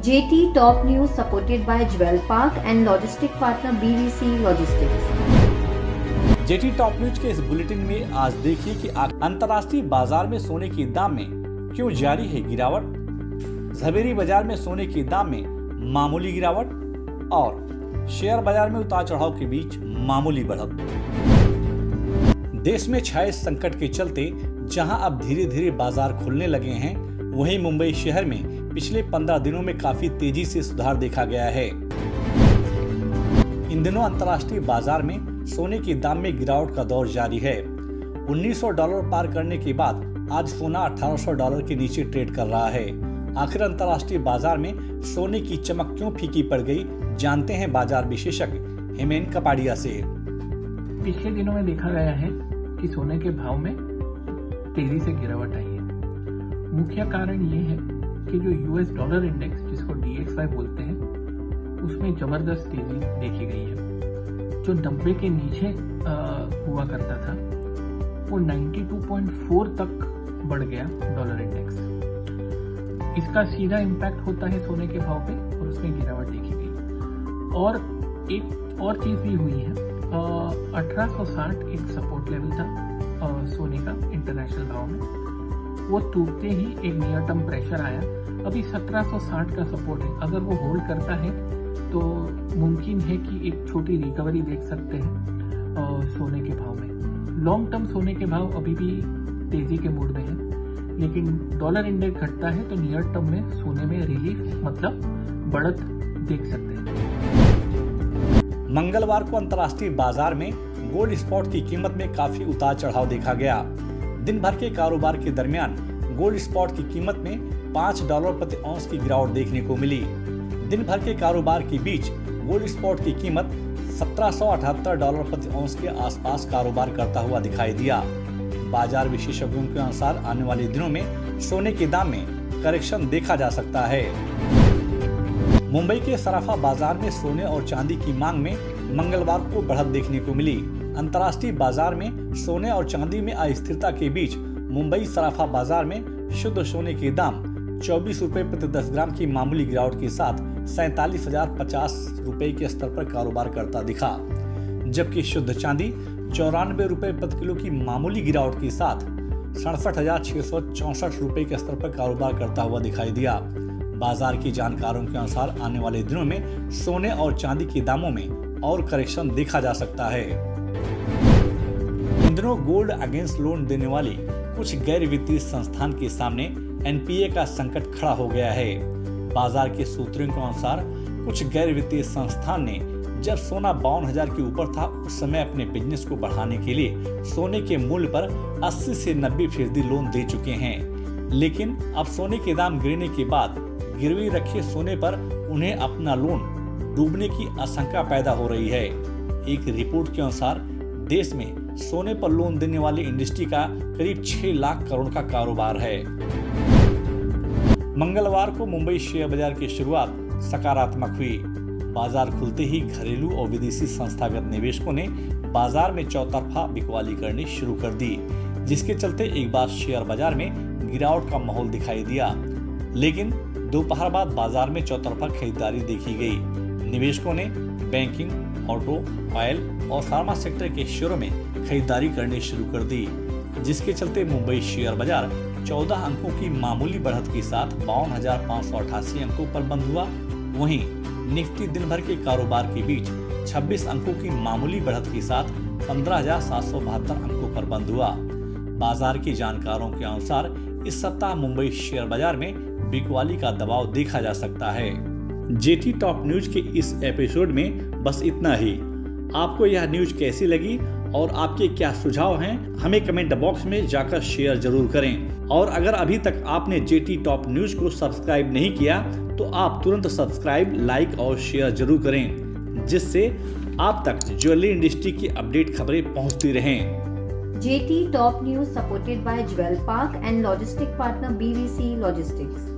JT Top News supported by Jewel Park and logistic partner BVC Logistics. Jetty top news के इस bulletin में आज देखिए कि अंतर्राष्ट्रीय बाजार में सोने के दाम में क्यों जारी है गिरावट, झवेरी बाजार में सोने के दाम में मामूली गिरावट और शेयर बाजार में उतार चढ़ाव के बीच मामूली बढ़त। देश में छाए संकट के चलते जहां अब धीरे धीरे बाजार खुलने लगे हैं, वहीं मुंबई शहर में पिछले 15 दिनों में काफी तेजी से सुधार देखा गया है। इन दिनों अंतर्राष्ट्रीय बाजार में सोने के दाम में गिरावट का दौर जारी है। $1900 पार करने के बाद आज सोना $1800 के नीचे ट्रेड कर रहा है। आखिर अंतर्राष्ट्रीय बाजार में सोने की चमक क्यों फीकी पड़ गई, जानते हैं बाजार विशेषज्ञ हेमेन कपाड़िया से। पिछले दिनों में देखा गया है कि सोने के भाव में तेजी से गिरावट आई है। मुख्य कारण ये है कि जो यूएस डॉलर इंडेक्स, जिसको DXY बोलते हैं, उसमें जबरदस्त तेजी देखी गई है। जो 90 के नीचे हुआ करता था वो 92.4 तक बढ़ गया डॉलर इंडेक्स। इसका सीधा इम्पैक्ट होता है सोने के भाव पे और उसमें गिरावट देखी गई। और एक और चीज भी हुई है, 1860 एक सपोर्ट लेवल था सोने का इंटरनेशनल भाव में, वो टूटते ही एक नियर टर्म प्रेशर आया। अभी 1760 का सपोर्ट है, अगर वो होल्ड करता है तो मुमकिन है कि एक छोटी रिकवरी देख सकते हैं सोने के भाव में। लॉन्ग टर्म सोने के भाव अभी भी तेजी के मूड में है, लेकिन डॉलर इंडेक्स घटता है तो नियर टर्म में सोने में रिलीफ मतलब बढ़त देख सकते हैं। मंगलवार को अंतर्राष्ट्रीय बाजार में गोल्ड स्पॉट की कीमत में काफी उतार चढ़ाव देखा गया। दिन भर के कारोबार के दरमियान गोल्ड स्पॉट की कीमत में $5 प्रति औंस की गिरावट देखने को मिली। दिन भर के कारोबार के बीच गोल्ड स्पॉट की कीमत $1778 प्रति औंस के आसपास कारोबार करता हुआ दिखाई दिया। बाजार विशेषज्ञों के अनुसार आने वाले दिनों में सोने के दाम में करेक्शन देखा जा सकता है। मुंबई के सराफा बाजार में सोने और चांदी की मांग में मंगलवार को बढ़त देखने को मिली। अंतर्राष्ट्रीय बाजार में सोने और चांदी में अस्थिरता के बीच मुंबई सराफा बाजार में शुद्ध सोने के दाम 24 रुपए प्रति 10 ग्राम की मामूली गिरावट के साथ 47,050 रुपए के स्तर पर कारोबार करता दिखा, जबकि शुद्ध चांदी 94 रुपए प्रति किलो की मामूली गिरावट के साथ 67,664 रुपए के स्तर पर कारोबार करता हुआ दिखाई दिया। बाजार के जानकारों के अनुसार आने वाले दिनों में सोने और चांदी के दामों में और करेक्शन देखा जा सकता है। इन दिनों गोल्ड अगेंस्ट लोन देने वाली कुछ गैर वित्तीय संस्थान के सामने NPA का संकट खड़ा हो गया है। बाजार के सूत्रों के अनुसार कुछ गैर वित्तीय संस्थान ने जब सोना 52,000 के ऊपर था, उस समय अपने बिजनेस को बढ़ाने के लिए सोने के मूल्य पर 80 से 90% लोन दे चुके हैं। लेकिन अब सोने के दाम गिरने के बाद गिरवी रखे सोने पर उन्हें अपना लोन डूबने की आशंका पैदा हो रही है। एक रिपोर्ट के अनुसार देश में सोने पर लोन देने वाली इंडस्ट्री का करीब 6 लाख करोड़ का कारोबार है। मंगलवार को मुंबई शेयर बाजार की शुरुआत सकारात्मक हुई। बाजार खुलते ही घरेलू और विदेशी संस्थागत निवेशकों ने बाजार में चौतरफा बिकवाली करनी शुरू कर दी, जिसके चलते एक बार शेयर बाजार में गिरावट का माहौल दिखाई दिया। लेकिन दोपहर बाद बाजार में चौतरफा खरीदारी देखी गई। निवेशकों ने बैंकिंग, ऑटो, ऑयल और फार्मा सेक्टर के शेयरों में खरीदारी करनी शुरू कर दी, जिसके चलते मुंबई शेयर बाजार 14 अंकों की मामूली बढ़त के साथ 52,588 अंकों पर बंद हुआ। वहीं निफ्टी दिन भर के कारोबार के बीच 26 अंकों की मामूली बढ़त के साथ 15,772 अंकों पर बंद हुआ। बाजार के जानकारों के अनुसार इस सप्ताह मुंबई शेयर बाजार में बिकवाली का दबाव देखा जा सकता है। जेटी टॉप न्यूज के इस एपिसोड में बस इतना ही। आपको यह न्यूज कैसी लगी और आपके क्या सुझाव हैं, हमें कमेंट बॉक्स में जाकर शेयर जरूर करें। और अगर अभी तक आपने जेटी टॉप न्यूज को सब्सक्राइब नहीं किया तो आप तुरंत सब्सक्राइब, लाइक और शेयर जरूर करें, जिससे आप तक ज्वेलरी इंडस्ट्री की अपडेट खबरें पहुंचती रहें। JT Top News supported by Jewel Park and logistic partner BVC Logistics.